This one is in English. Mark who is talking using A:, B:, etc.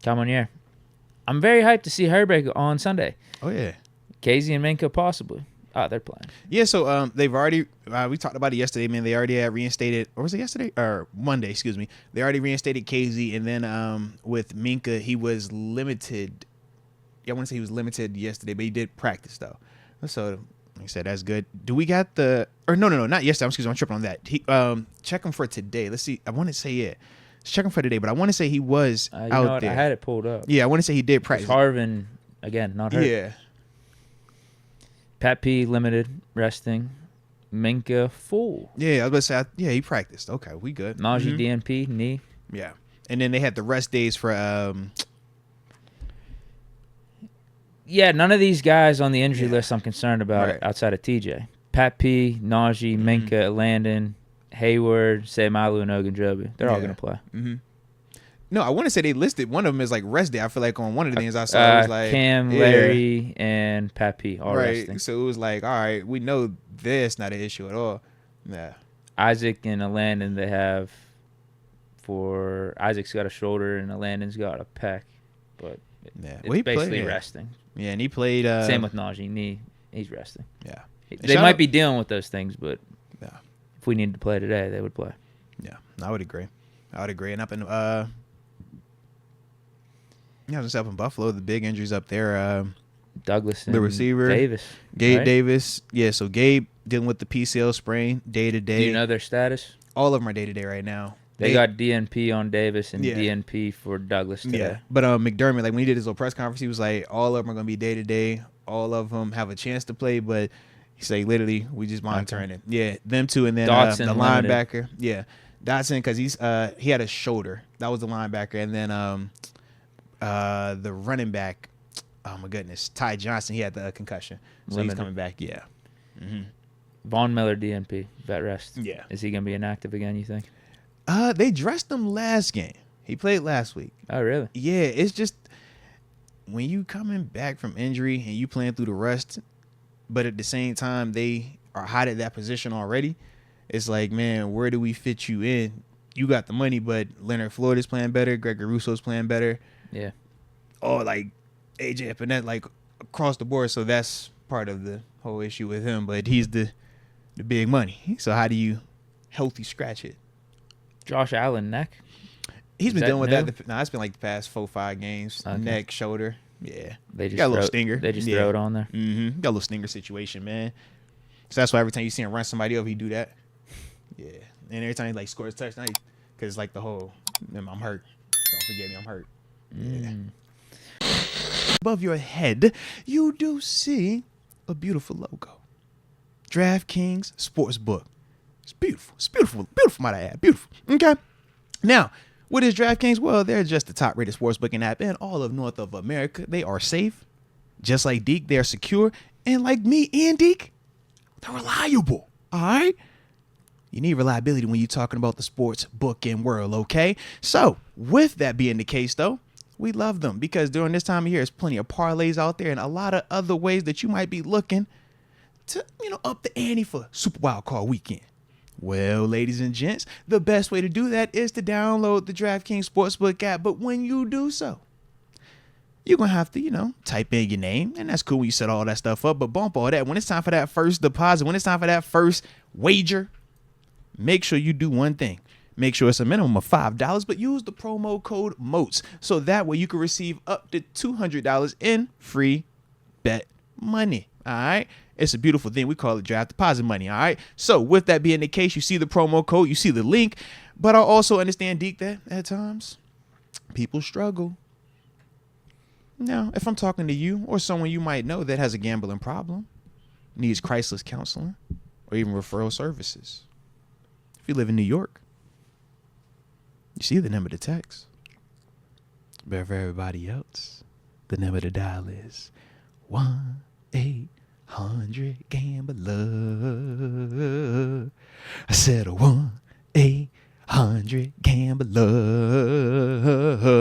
A: Come on here. I'm very hyped to see Herbeck on Sunday.
B: Oh, yeah.
A: Casey and Minka possibly. Oh, they're playing.
B: Yeah, so they've already we talked about it yesterday, man. They already had reinstated, or was it yesterday? Or Monday, excuse me. They already reinstated KZ, and then with Minka, he was limited. Yeah, I want to say he was limited yesterday, but he did practice, though. So, like I said, that's good. Do we got the... Or no, not yesterday. Excuse me, I'm tripping on that. He, check him for today. Let's see. I want to say, yeah. Check him for today, but I want to say he was out there.
A: I had it pulled up.
B: Yeah, I want to say he did practice.
A: Harvin, again, not hurt.
B: Yeah.
A: Pat P, limited, resting. Minka, full.
B: Yeah, I was about to say, he practiced. Okay, we good.
A: Najee, DNP, knee.
B: Yeah. And then they had the rest days for...
A: Yeah, none of these guys on the injury list I'm concerned about outside of TJ. Pat P, Najee, Minka, Landon, Hayward, Samalu, and Ogunjobi. They're all going to play.
B: Mm-hmm. No, I want to say they listed one of them as like rest day. I feel like on one of the things I saw, it was like
A: Cam, Larry, and Pat P all resting.
B: So it was like, all right, we know this not an issue at all. Yeah.
A: Isaac and Landon, they have for Isaac's got a shoulder and Landon's got a pec, but it's basically resting.
B: Yeah, and he played.
A: Same with Najee, knee. He's resting.
B: Yeah.
A: They might be dealing with those things, but if we needed to play today, they would play.
B: Yeah, I would agree. And up in just up in Buffalo, the big injuries up there.
A: Douglas,
B: the receiver,
A: Davis,
B: Gabe Davis. Yeah, so Gabe dealing with the PCL sprain day to day.
A: Do you know their status?
B: All of them are day to day right now.
A: They got DNP on Davis and DNP for Douglas today.
B: Yeah, but McDermott, like when he did his little press conference, he was like, all of them are going to be day to day. All of them have a chance to play, but he said literally we just monitoring it. Yeah, them two, and then
A: Dotson,
B: the linebacker. Yeah, Dotson because he had a shoulder. That was the linebacker, and then the running back. Oh my goodness, Ty Johnson. He had the concussion, so he's coming back. Yeah. Mm-hmm.
A: Von Miller, DNP, vet rest.
B: Yeah.
A: Is he going to be inactive again? You think?
B: They dressed him last game. He played last week.
A: Oh, really?
B: Yeah, it's just when you coming back from injury and you playing through the rust, but at the same time they are hot at that position already. It's like, man, where do we fit you in? You got the money, but Leonard Floyd is playing better. Gregory Russo's playing better.
A: Yeah.
B: Oh, like AJ Epinette, like across the board. So that's part of the whole issue with him. But he's the big money. So how do you healthy scratch it?
A: Josh Allen, neck.
B: He's been dealing with that. Nah, it's been like the past 4-5 games. Okay. Neck, shoulder. Yeah.
A: They just
B: got a little stinger.
A: They just throw it on there.
B: Mm-hmm. Got a little stinger situation, man. So that's why every time you see him run somebody over, he do that. Yeah. And every time he like scores a touchdown, because it's like the whole, I'm hurt. Don't forget me, I'm hurt. Yeah. Above your head, you do see a beautiful logo. DraftKings Sportsbook. It's beautiful. It's beautiful. Beautiful, might I add. Beautiful. Okay. Now, what is DraftKings? Well, they're just the top-rated sportsbooking app in all of North of America. They are safe. Just like Deke, they're secure. And like me and Deke, they're reliable. All right? You need reliability when you're talking about the sports booking world, okay? So, with that being the case, though, we love them because during this time of year, there's plenty of parlays out there and a lot of other ways that you might be looking to, up the ante for Super Wild Card Weekend. Well, ladies and gents, the best way to do that is to download the DraftKings Sportsbook app. But when you do so, you're going to have to, type in your name. And that's cool when you set all that stuff up. But bump all that. When it's time for that first deposit, when it's time for that first wager, make sure you do one thing. Make sure it's a minimum of $5, but use the promo code MOATS. So that way you can receive up to $200 in free bet money. All right. It's a beautiful thing. We call it draft deposit money. All right. So with that being the case, you see the promo code, you see the link, but I also understand, Deke, that at times people struggle. Now, if I'm talking to you or someone you might know that has a gambling problem, needs crisis counseling or even referral services. If you live in New York, you see the number to text. But for everybody else, the number to dial is 1-800-GAMBLER. I said 1-800-GAMBLER.